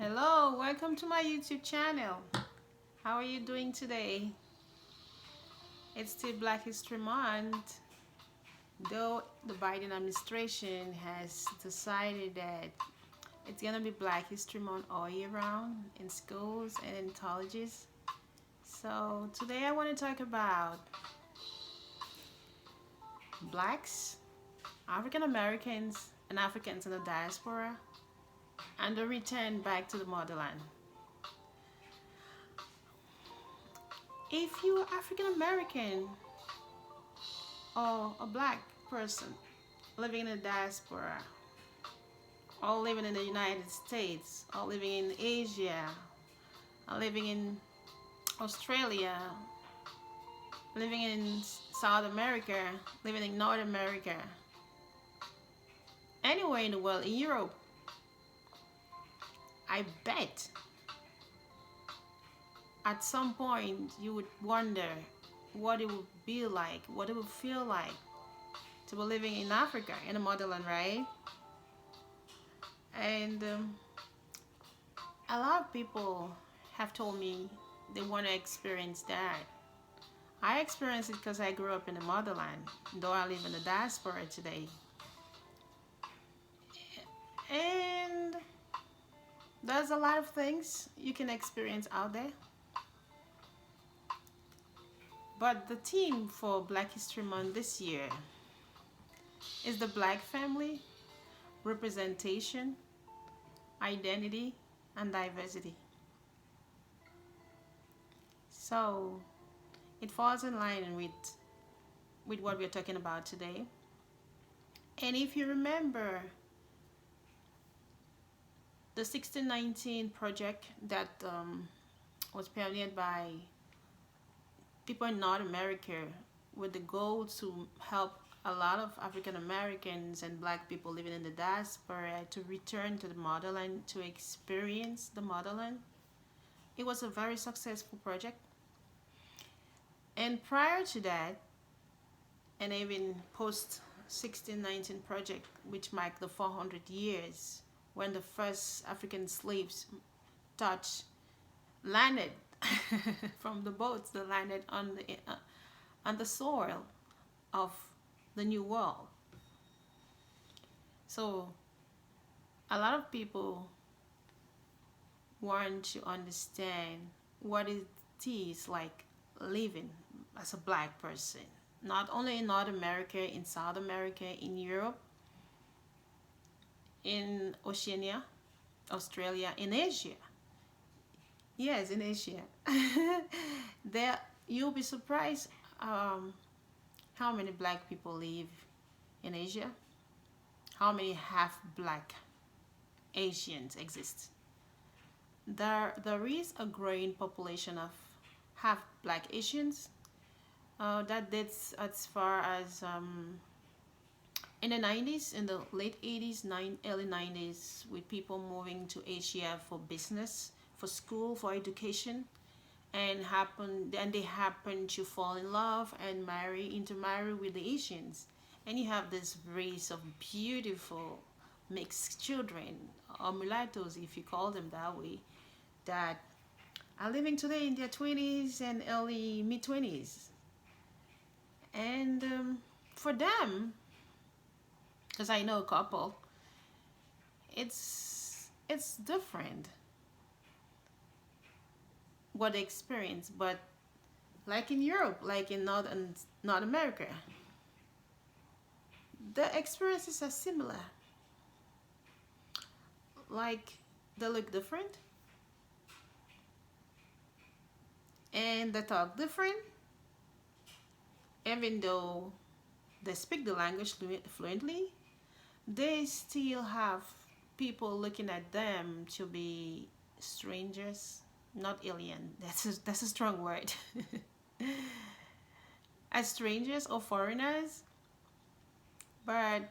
Hello, welcome to my YouTube channel. How are you doing today? It's still Black History Month, though the Biden administration has decided that it's gonna be Black History Month all year round in schools and in colleges. So today I want to talk about blacks, African Americans, and Africans in the diaspora and the return back to the motherland. If you're African American or a black person living in the diaspora or living in the United States or living in Asia or living in Australia, living in South America, living in North America, anywhere in the world, in Europe, I bet at some point you would wonder what it would be like, what it would feel like to be living in Africa, in the motherland, right? And a lot of people have told me they want to experience that. I experienced it because I grew up in the motherland, though I live in the diaspora today. And there's a lot of things you can experience out there. But the theme for Black History Month this year is the Black family, representation, identity, and diversity. So it falls in line with what we're talking about today. And if you remember the 1619 project that was pioneered by people in North America with the goal to help a lot of African Americans and black people living in the diaspora to return to the motherland, to experience the motherland. It was a very successful project. And prior to that, and even post 1619 project, which marked the 400 years when the first African slaves landed from the boats that landed on the soil of the New World. So a lot of people want to understand what it is like living as a black person, not only in North America, in South America, in Europe, in Oceania, Australia, in Asia. Yes, in Asia. There, you'll be surprised how many black people live in Asia, how many half black Asians exist. There is a growing population of half black Asians that dates as far as in the 90s, in the late 80s, early 90s, with people moving to Asia for business, for school, for education, and they happen to fall in love and intermarry with the Asians, and you have this race of beautiful mixed children, or mulattoes if you call them that way, that are living today in their 20s and early mid-20s. And for them, because I know a couple, it's different what they experience, but like in Europe, like in North America, the experiences are similar. Like, they look different and they talk different, even though they speak the language fluently. They still have people looking at them to be strangers, not alien. That's a strong word. As strangers or foreigners. But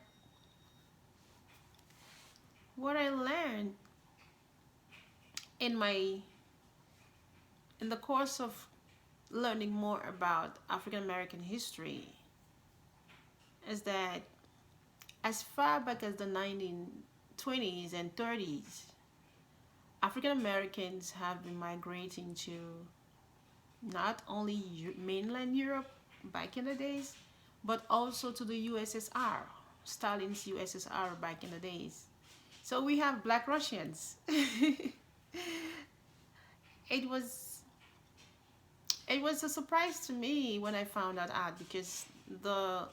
what I learned in the course of learning more about African American history is that as far back as the 1920s and 30s, African Americans have been migrating to not only mainland Europe back in the days, but also to the USSR, Stalin's USSR back in the days. So we have Black Russians. it was it was a surprise to me when I found that out, because the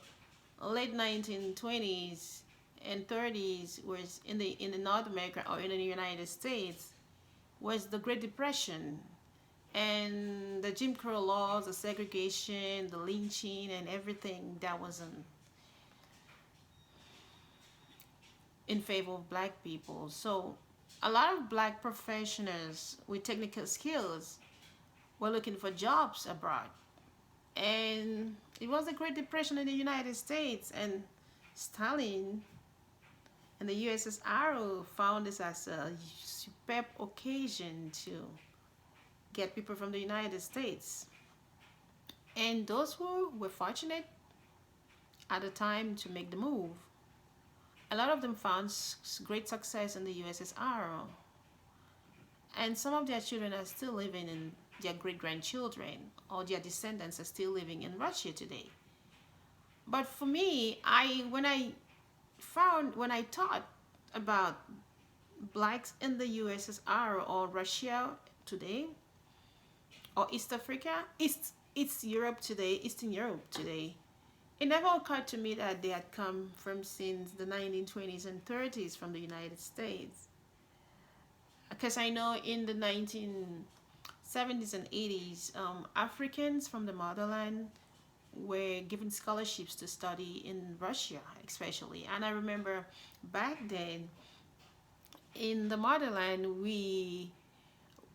late 1920s and 30s was in the North America, or in the United States, was the Great Depression, and the Jim Crow laws, the segregation, the lynching, and everything that wasn't in favor of black people. So a lot of black professionals with technical skills were looking for jobs abroad. And it was the Great Depression in the United States, and Stalin and the USSR found this as a superb occasion to get people from the United States. And those who were fortunate at the time to make the move, a lot of them found great success in the USSR, and some of their children are still living in, their great grandchildren or their descendants are still living in Russia today. But for me, when I thought about blacks in the USSR or Russia today, or East Africa, East Europe today, Eastern Europe today, it never occurred to me that they had come from since the 1920s and 30s from the United States. Because I know in the 1970s and 80s, Africans from the motherland were given scholarships to study in Russia, especially. And I remember back then in the motherland,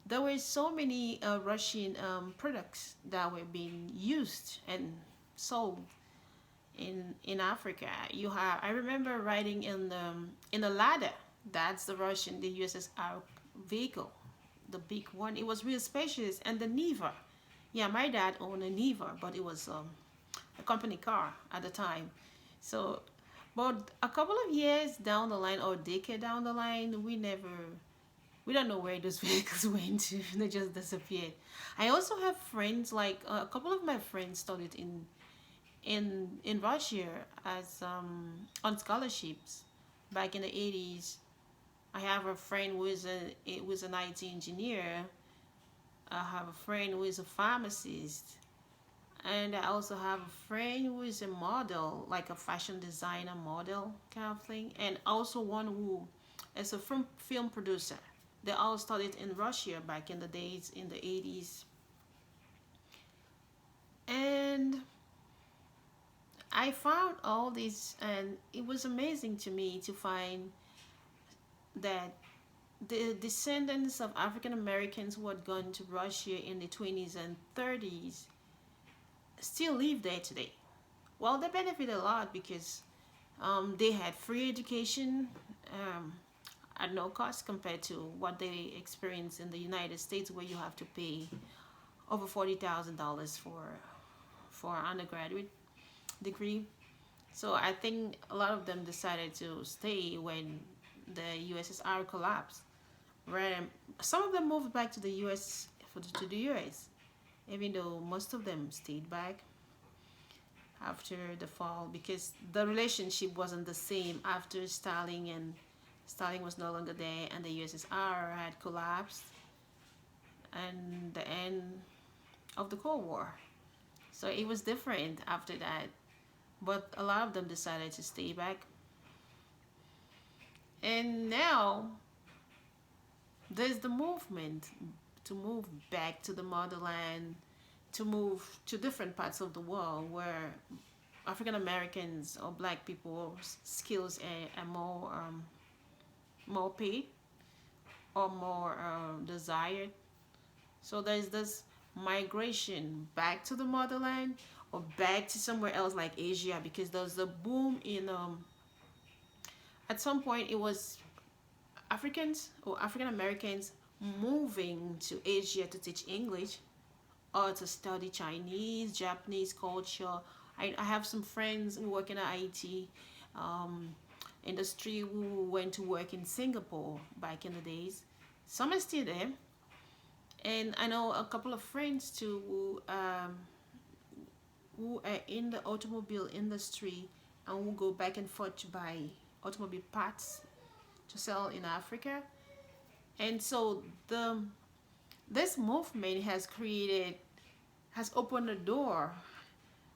there were so many Russian products that were being used and sold in Africa. I remember riding in the ladder. That's the USSR vehicle, the big one. It was real spacious, and the Niva. Yeah, my dad owned a Niva, but it was a company car at the time. So, but a couple of years down the line, or a decade down the line, we don't know where those vehicles went to. They just disappeared. I also have friends, like a couple of my friends studied in Russia as on scholarships back in the 80s. I have a friend who is an IT engineer. I have a friend who is a pharmacist, and I also have a friend who is a model, like a fashion designer model kind of thing, and also one who is a film producer. They all studied in Russia back in the days, in the 80s. And I found all this, and it was amazing to me to find that the descendants of African Americans who had gone to Russia in the 20s and 30s still live there today. Well, they benefit a lot because they had free education at no cost compared to what they experience in the United States, where you have to pay over $40,000 for an undergraduate degree. So I think a lot of them decided to stay when the USSR collapsed. Where some of them moved back to the US, to the US, even though most of them stayed back after the fall, because the relationship wasn't the same after Stalin was no longer there, and the USSR had collapsed, and the end of the Cold War. So it was different after that. But a lot of them decided to stay back. And now there's the movement to move back to the motherland, to move to different parts of the world where African Americans or black people's skills are more paid or more desired. So there's this migration back to the motherland or back to somewhere else like Asia, because there's a boom in at some point it was Africans or African Americans moving to Asia to teach English or to study Chinese, Japanese culture. I have some friends who work in the IT industry who went to work in Singapore back in the days, Some are still there, and I know a couple of friends too who are in the automobile industry and who go back and forth to buy automobile parts to sell in Africa. And so this movement has opened the door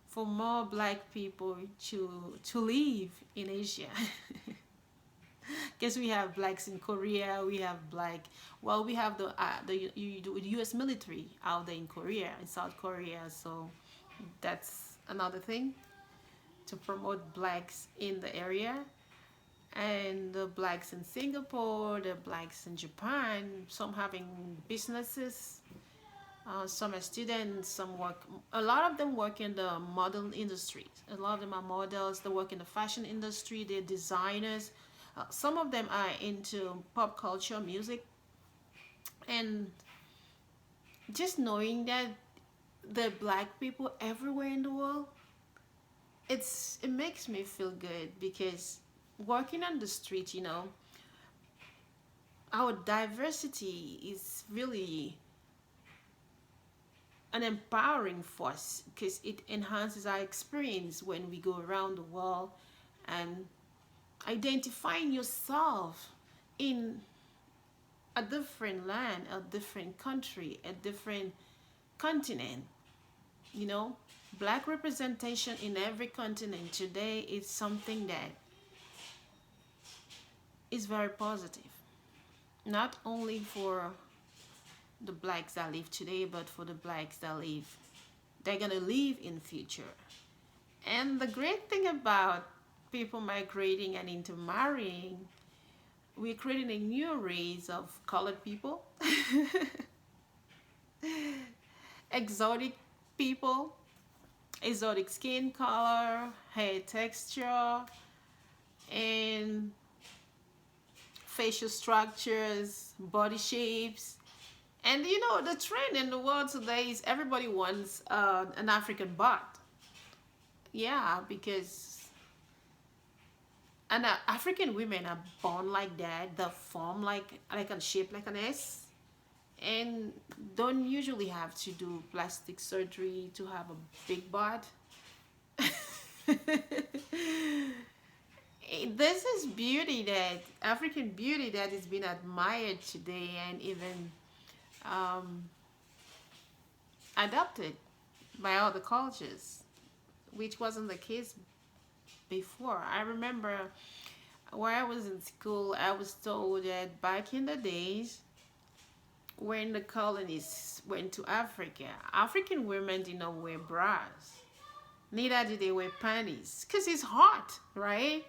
for more black people to live in Asia. Because we have blacks in Korea, we have we have the U.S. military out there in Korea, in South Korea. So that's another thing to promote blacks in the area. And the blacks in Singapore, the blacks in Japan, some having businesses, some are students, some work, a lot of them work in the model industry. A lot of them are models, they work in the fashion industry, they're designers. Some of them are into pop culture, music. And just knowing that there are black people everywhere in the world, it makes me feel good, because working on the street, our diversity is really an empowering force, because it enhances our experience when we go around the world. And identifying yourself in a different land, a different country, a different continent, black representation in every continent today is something that is very positive, not only for the blacks that live today, but for the blacks they're gonna live in future. And the great thing about people migrating and intermarrying, we're creating a new race of colored people, exotic people, exotic skin color, hair texture, and facial structures, body shapes. And the trend in the world today is everybody wants an African butt. Yeah, because African women are born like that. They form like a shape like an S, and don't usually have to do plastic surgery to have a big butt. This is beauty, that African beauty, that is being admired today and even adopted by other cultures, which wasn't the case before. I remember when I was in school, I was told that back in the days when the colonists went to Africa, African women did not wear bras, neither did they wear panties, because it's hot, right?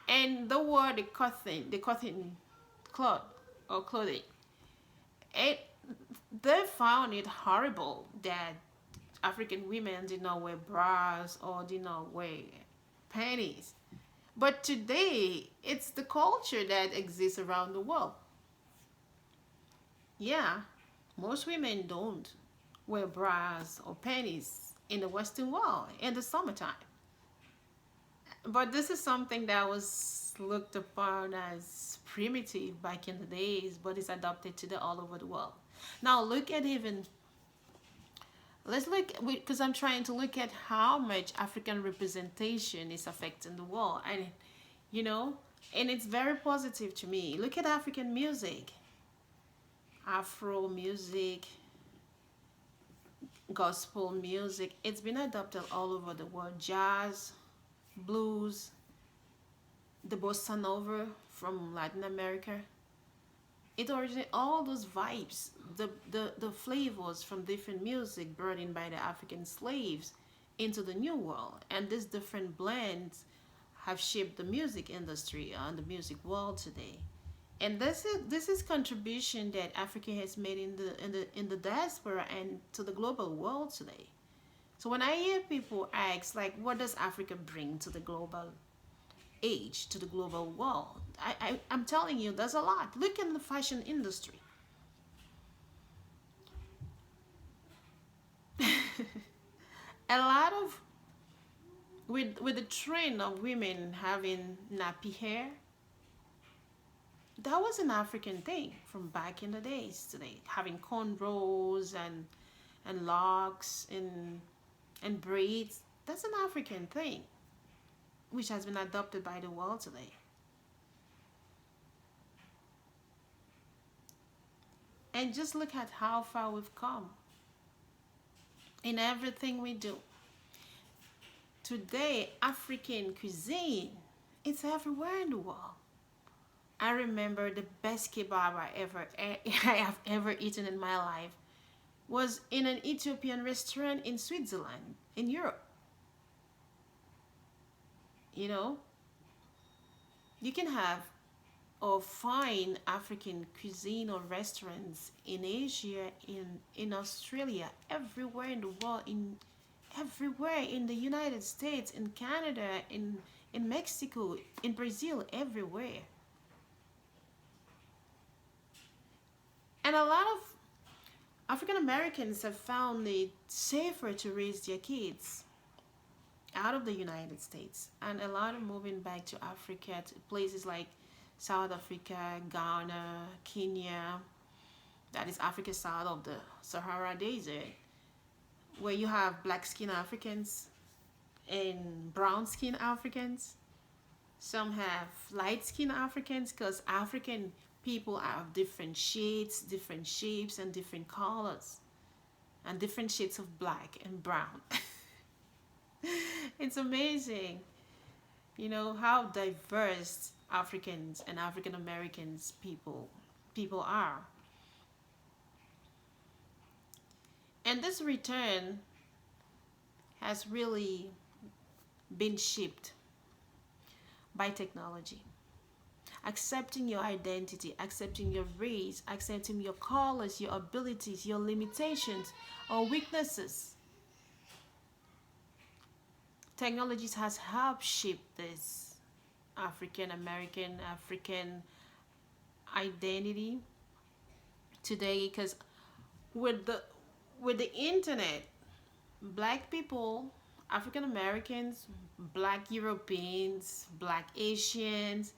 And they wore the cotton cloth or clothing. They found it horrible that African women did not wear bras or did not wear panties. But today, it's the culture that exists around the world. Yeah, most women don't wear bras or panties in the Western world in the summertime. But this is something that was looked upon as primitive back in the days, but it's adopted today all over the world. Now let's look, because I'm trying to look at how much African representation is affecting the world, and and it's very positive to me. Look at African music, Afro music, gospel music. It's been adopted all over the world. Jazz, blues, the bossa nova from Latin America. It originates all those vibes, the flavors from different music brought in by the African slaves into the new world. And these different blends have shaped the music industry and the music world today. And this is contribution that Africa has made in the diaspora and to the global world today. So when I hear people ask, like, what does Africa bring to the global age, to the global world, I'm telling you, there's a lot. Look in the fashion industry. A lot of, with the trend of women having nappy hair, that was an African thing from back in the days. Today, having cornrows and locks and braids, that's an African thing, which has been adopted by the world today. And just look at how far we've come in everything we do. Today, African cuisine, it's everywhere in the world. I remember the best kebab I have ever eaten in my life was in an Ethiopian restaurant in Switzerland, in Europe. You know, you can have or find African cuisine or restaurants in Asia, in Australia, everywhere in the world, in everywhere in the United States, in Canada, in Mexico, in Brazil, everywhere. And a lot of African Americans have found it safer to raise their kids out of the United States, and a lot are moving back to Africa, to places like South Africa, Ghana, Kenya, that is Africa south of the Sahara Desert, where you have black skinned Africans and brown skinned Africans. Some have light skinned Africans, because African people have different shades, different shapes, and different colors, and different shades of black and brown. It's amazing, how diverse Africans and African Americans people are. And this return has really been shaped by technology. Accepting your identity, accepting your race, accepting your colors, your abilities, your limitations or weaknesses. Technology has helped shape this African American, African identity today, because with the internet, black people, African Americans, black Europeans, black Asians,